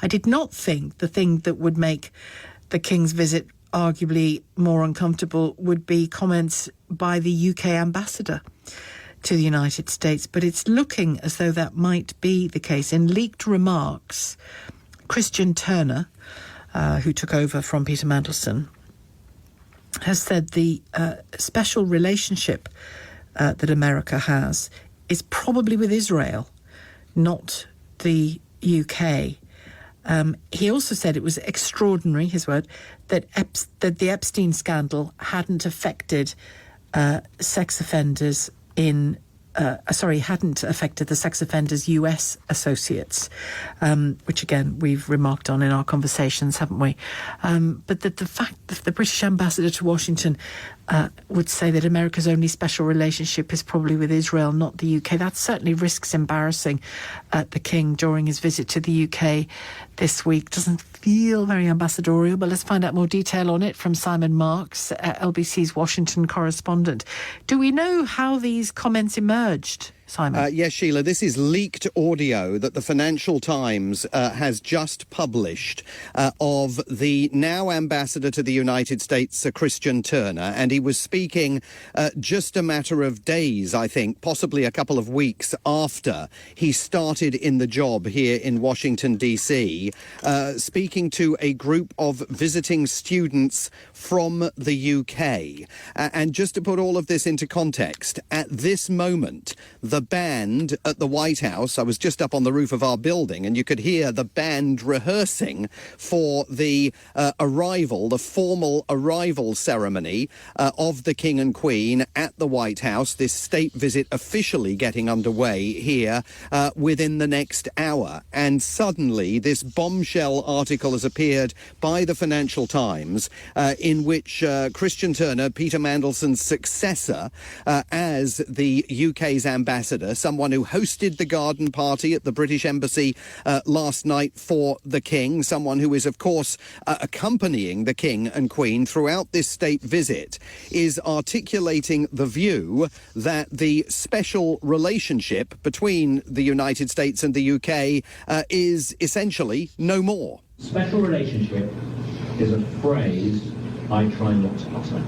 I did not think the thing that would make the King's visit arguably more uncomfortable would be comments by the UK ambassador to the United States, but it's looking as though that might be the case. In leaked remarks, Christian Turner, who took over from Peter Mandelson, has said the special relationship that America has is probably with Israel, not the UK. He also said it was extraordinary, his word, that the Epstein scandal hadn't affected sex offenders hadn't affected the sex offenders' US associates, which again we've remarked on in our conversations, haven't we? But that the fact that the British ambassador to Washington would say that America's only special relationship is probably with Israel, not the UK, that certainly risks embarrassing the King during his visit to the UK this week. Doesn't feel very ambassadorial, but let's find out more detail on it from Simon Marks, LBC's Washington correspondent. Do we know how these comments emerged, Simon? Yes, Sheila, this is leaked audio that the Financial Times has just published of the now ambassador to the United States, Sir Christian Turner, and he was speaking just a matter of days, I think, possibly a couple of weeks after he started in the job here in Washington, D.C., speaking to a group of visiting students from the UK. And just to put all of this into context, at this moment, the band at the White House, I was just up on the roof of our building, and you could hear the band rehearsing for the the formal arrival ceremony of the King and Queen at the White House, this state visit officially getting underway here within the next hour. And suddenly this bombshell article has appeared by the Financial Times in which Christian Turner, Peter Mandelson's successor as the UK's ambassador, someone who hosted the garden party at the British Embassy last night for the King, someone who is, of course, accompanying the King and Queen throughout this state visit, is articulating the view that the special relationship between the United States and the UK is essentially no more. Special relationship is a phrase I try not to utter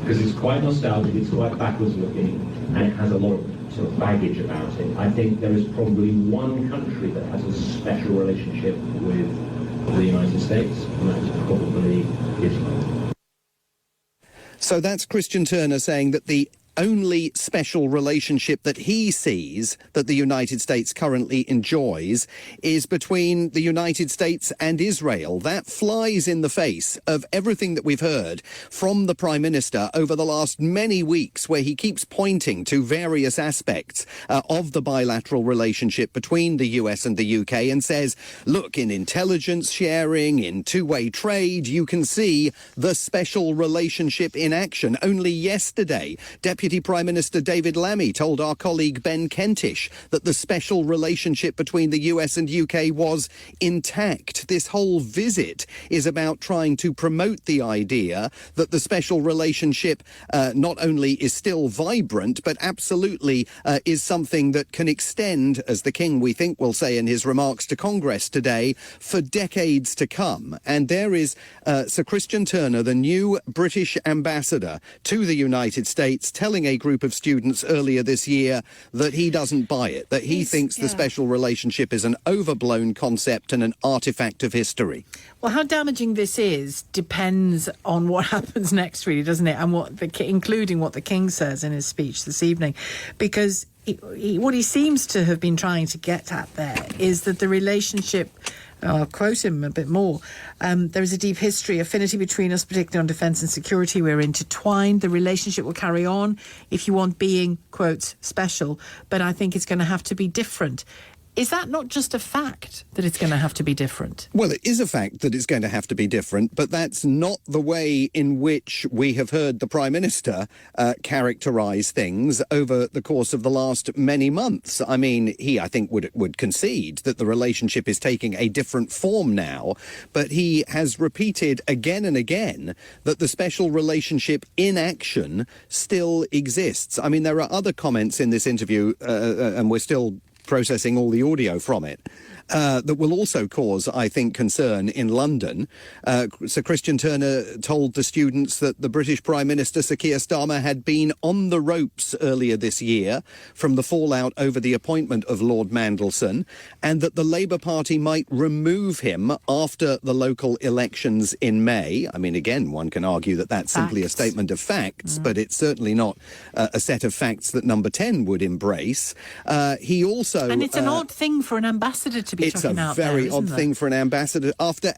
because it's quite nostalgic, it's quite backwards looking, and it has a lot of sort of baggage about it. I think there is probably one country that has a special relationship with the United States, and that is probably Israel. So that's Christian Turner saying that the only special relationship that he sees that the United States currently enjoys is between the United States and Israel. That flies in the face of everything that we've heard from the Prime Minister over the last many weeks, where he keeps pointing to various aspects of the bilateral relationship between the US and the UK and says, look, in intelligence sharing, in two-way trade, you can see the special relationship in action. Only yesterday, Deputy Prime Minister David Lammy told our colleague Ben Kentish that the special relationship between the US and UK was intact. This whole visit is about trying to promote the idea that the special relationship not only is still vibrant, but absolutely is something that can extend, as the King, we think, will say in his remarks to Congress today, for decades to come. And there is Sir Christian Turner, the new British ambassador to the United States, telling a group of students earlier this year that he doesn't buy it, that he thinks the special relationship is an overblown concept and an artifact of history. Well, how damaging this is depends on what happens next, really, doesn't it? And including what the King says in his speech this evening, because what he seems to have been trying to get at there is that the relationship, I'll quote him a bit more, there is a deep history, affinity between us, particularly on defence and security. We're intertwined. The relationship will carry on if you want being, quote, special, but I think it's going to have to be different. Is that not just a fact that it's going to have to be different? Well, it is a fact that it's going to have to be different, but that's not the way in which we have heard the Prime Minister characterise things over the course of the last many months. I mean, he, I think, would concede that the relationship is taking a different form now, but he has repeated again and again that the special relationship in action still exists. I mean, there are other comments in this interview, and we're still processing all the audio from it, that will also cause, I think, concern in London. Sir Christian Turner told the students that the British Prime Minister, Sir Keir Starmer, had been on the ropes earlier this year from the fallout over the appointment of Lord Mandelson, and that the Labour Party might remove him after the local elections in May. I mean, again, one can argue that that's simply a statement of facts, but it's certainly not a set of facts that Number 10 would embrace. He also... And it's an odd thing for an ambassador to be chucking out there, It's a very odd thing for an ambassador. After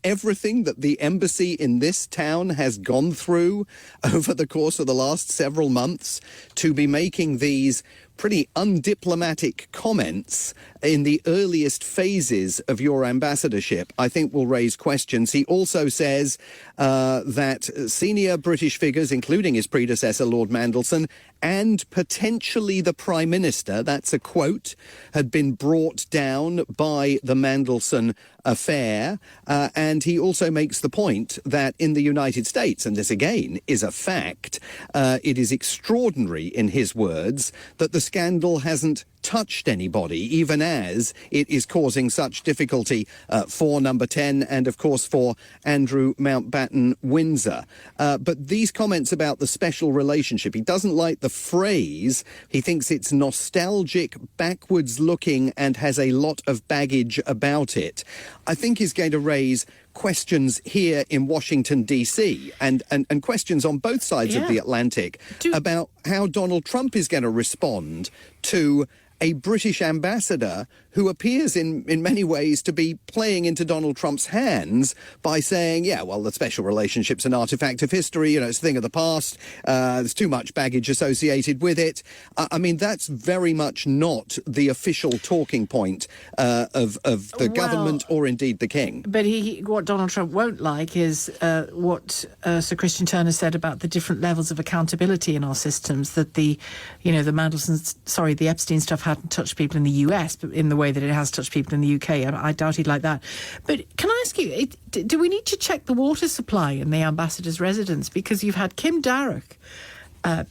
everything that the embassy in this town has gone through over the course of the last several months, to be making these pretty undiplomatic comments in the earliest phases of your ambassadorship, I think will raise questions. He also says that senior British figures, including his predecessor, Lord Mandelson, and potentially the Prime Minister, that's a quote, had been brought down by the Mandelson affair. And he also makes the point that in the United States, and this again is a fact, it is extraordinary, in his words, that the scandal hasn't touched anybody, even as it is causing such difficulty for Number 10 and, of course, for Andrew Mountbatten Windsor. But these comments about the special relationship, he doesn't like the phrase. He thinks it's nostalgic, backwards looking, and has a lot of baggage about it. I think is going to raise questions here in Washington, D.C. and questions on both sides of the Atlantic about how Donald Trump is going to respond to a British ambassador who appears in many ways to be playing into Donald Trump's hands by saying, yeah, well, the special relationship's an artifact of history, you know, it's a thing of the past, there's too much baggage associated with it. I mean, that's very much not the official talking point of the government or indeed the king. But what Donald Trump won't like is what Sir Christian Turner said about the different levels of accountability in our systems, that the Epstein stuff hadn't touched people in the US, but in the way that it has touched people in the UK. I doubt he'd like that. But can I ask you, do we need to check the water supply in the ambassador's residence? Because you've had Kim Darroch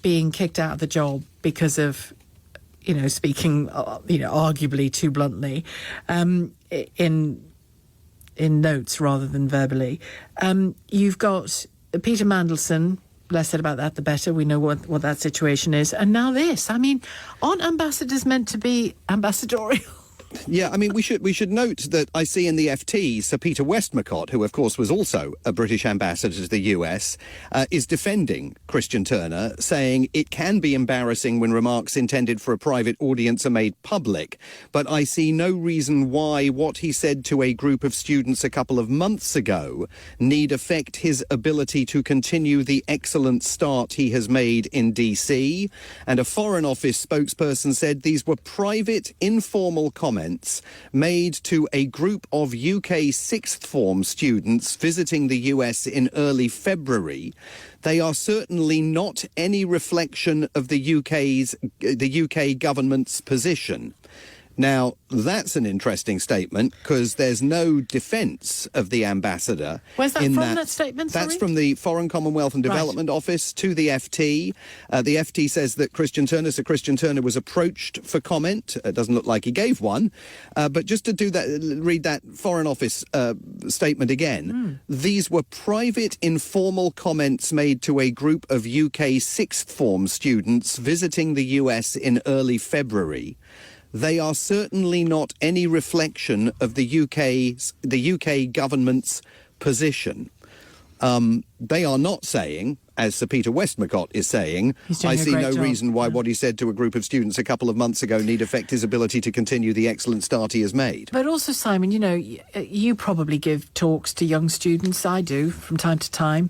being kicked out of the job because of, speaking, arguably too bluntly, in notes rather than verbally. You've got Peter Mandelson. Less said about that, the better. We know what that situation is. And now this. I mean, aren't ambassadors meant to be ambassadorial? Yeah, I mean, we should note that I see in the FT Sir Peter Westmacott, who, of course, was also a British ambassador to the US, is defending Christian Turner, saying it can be embarrassing when remarks intended for a private audience are made public. But I see no reason why what he said to a group of students a couple of months ago need affect his ability to continue the excellent start he has made in DC. And a Foreign Office spokesperson said these were private, informal comments made to a group of UK sixth form students visiting the US in early February. They are certainly not any reflection of the UK government's position. Now, that's an interesting statement because there's no defence of the ambassador. Where's that from, that statement? That's sorry? from the Foreign Commonwealth and Development Office to the FT. The FT says that Sir Christian Turner was approached for comment. It doesn't look like he gave one. But just to read that Foreign Office statement again. These were private, informal comments made to a group of UK sixth form students visiting the US in early February. They are certainly not any reflection of the UK government's position. They are not saying, as Sir Peter Westmacott is saying, I see no reason why what he said to a group of students a couple of months ago need affect his ability to continue the excellent start he has made. But also, Simon, you probably give talks to young students. I do from time to time.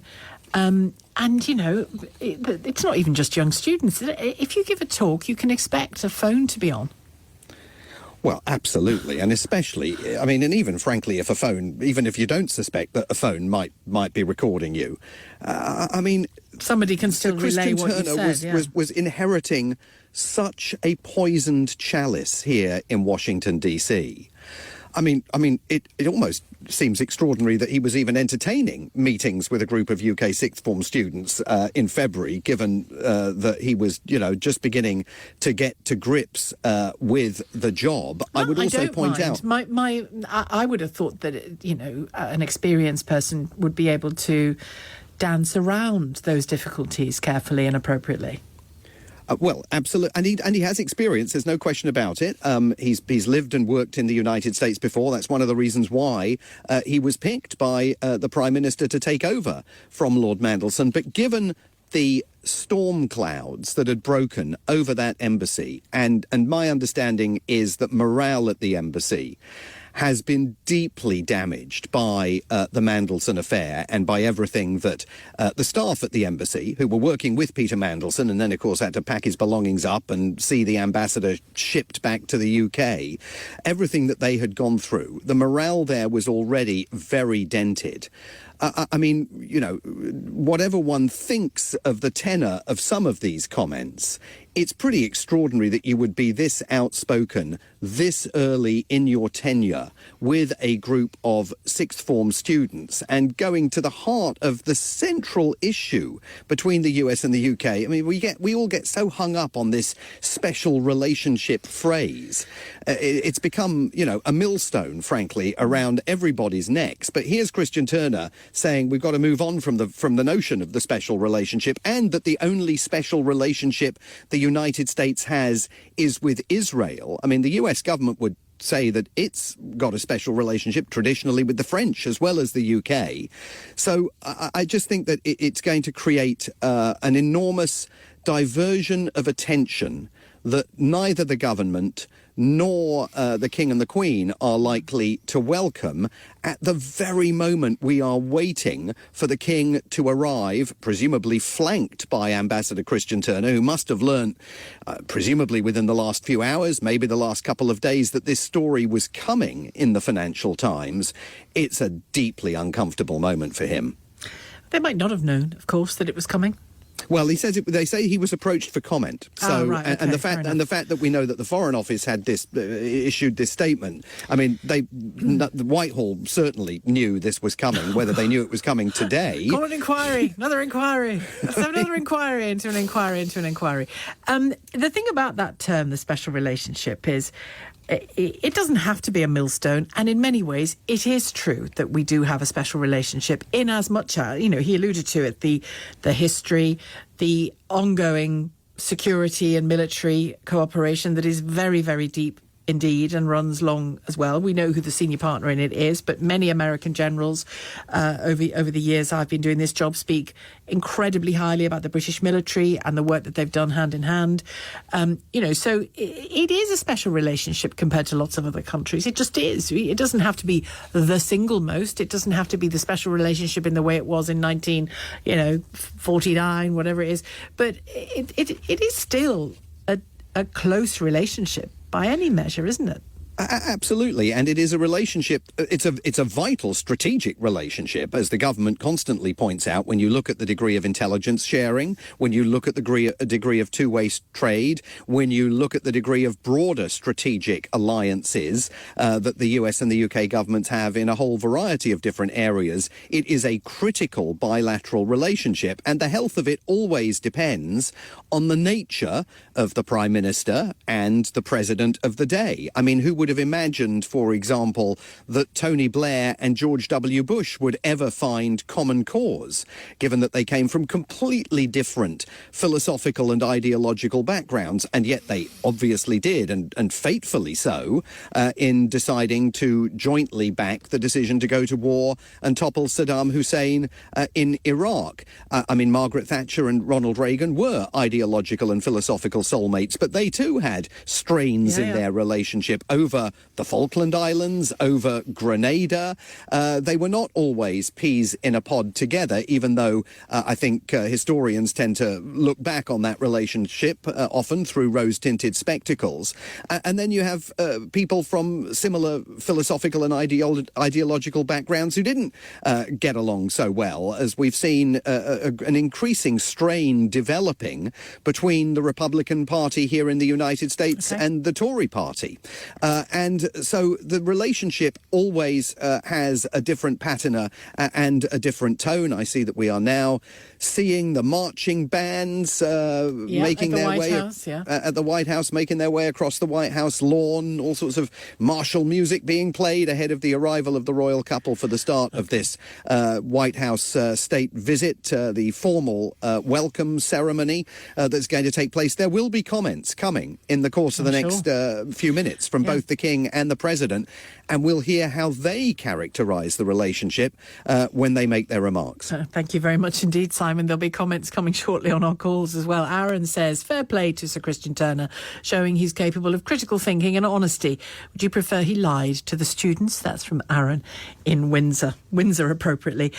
And, it's not even just young students. If you give a talk, you can expect a phone to be on. Well, absolutely, and especially, I mean, and even frankly, if you don't suspect that a phone might be recording you, I mean, somebody can still relay what you said. Was inheriting such a poisoned chalice here in Washington, D.C. I mean, it almost seems extraordinary that he was even entertaining meetings with a group of UK sixth form students in February, given that he was, just beginning to get to grips with the job. No, I would also point out, I would have thought that an experienced person would be able to dance around those difficulties carefully and appropriately. Well, absolutely, and he has experience. There's no question about it. He's lived and worked in the United States before. That's one of the reasons why he was picked by the Prime Minister to take over from Lord Mandelson. But given the storm clouds that had broken over that embassy, and my understanding is that morale at the embassy has been deeply damaged by the Mandelson affair and by everything that the staff at the embassy, who were working with Peter Mandelson and then, of course, had to pack his belongings up and see the ambassador shipped back to the UK, everything that they had gone through, the morale there was already very dented. I mean, whatever one thinks of the tenor of some of these comments, it's pretty extraordinary that you would be this outspoken this early in your tenure with a group of sixth form students and going to the heart of the central issue between the US and the UK. I mean, we all get so hung up on this special relationship phrase. It's become, a millstone, frankly, around everybody's necks. But here's Christian Turner saying we've got to move on from the notion of the special relationship, and that the only special relationship the United States has is with Israel. I mean, the US government would say that it's got a special relationship traditionally with the French as well as the UK. So I just think that it's going to create an enormous diversion of attention that neither the government nor the King and the Queen are likely to welcome at the very moment we are waiting for the King to arrive, presumably flanked by Ambassador Christian Turner, who must have learnt, presumably within the last few hours, maybe the last couple of days, that this story was coming in the Financial Times. It's a deeply uncomfortable moment for him. They might not have known, of course, that it was coming. Well, they say he was approached for comment. So, right, okay, and the fact that we know that the Foreign Office had issued this statement. I mean, the Whitehall certainly knew this was coming. Whether they knew it was coming today. Call an inquiry, another inquiry. Let's have another inquiry into an inquiry into an inquiry. The thing about that term, the special relationship, is it doesn't have to be a millstone, and in many ways it is true that we do have a special relationship, in as much as, he alluded to it, the history, the ongoing security and military cooperation that is very, very deep indeed and runs long as well. We know who the senior partner in it is, but many American generals over the years I've been doing this job speak incredibly highly about the British military and the work that they've done hand in hand. So it is a special relationship compared to lots of other countries. It just is. It doesn't have to be the single most. It doesn't have to be the special relationship in the way it was in 1949, whatever it is. But it is still a close relationship by any measure, isn't it? Absolutely, and it is a relationship. It's a vital strategic relationship, as the government constantly points out. When you look at the degree of intelligence sharing, when you look at the degree of two-way trade, when you look at the degree of broader strategic alliances that the US and the UK governments have in a whole variety of different areas, it is a critical bilateral relationship, and the health of it always depends on the nature of the Prime Minister and the President of the day. I mean, who would have imagined, for example, that Tony Blair and George W. Bush would ever find common cause, given that they came from completely different philosophical and ideological backgrounds, and yet they obviously did, and fatefully so, in deciding to jointly back the decision to go to war and topple Saddam Hussein in Iraq. I mean, Margaret Thatcher and Ronald Reagan were ideological and philosophical soulmates, but they too had strains in their relationship over the Falkland Islands, over Grenada. They were not always peas in a pod together, even though I think historians tend to look back on that relationship often through rose-tinted spectacles. And then you have people from similar philosophical and ideological backgrounds who didn't get along so well, as we've seen an increasing strain developing between the Republican Party here in the United States and the Tory Party. And so the relationship always has a different patina and a different tone. I see that we are now seeing the marching bands making at the their White way House, at the White House, making their way across the White House lawn, all sorts of martial music being played ahead of the arrival of the royal couple for the start of this White House state visit, the formal welcome ceremony that's going to take place. There will be comments coming in the course of the next few minutes from both the King and the President, and we'll hear how they characterise the relationship when they make their remarks. Thank you very much indeed, Simon. There'll be comments coming shortly on our calls as well. Aaron says, fair play to Sir Christian Turner, showing he's capable of critical thinking and honesty. Would you prefer he lied to the students? That's from Aaron in Windsor appropriately.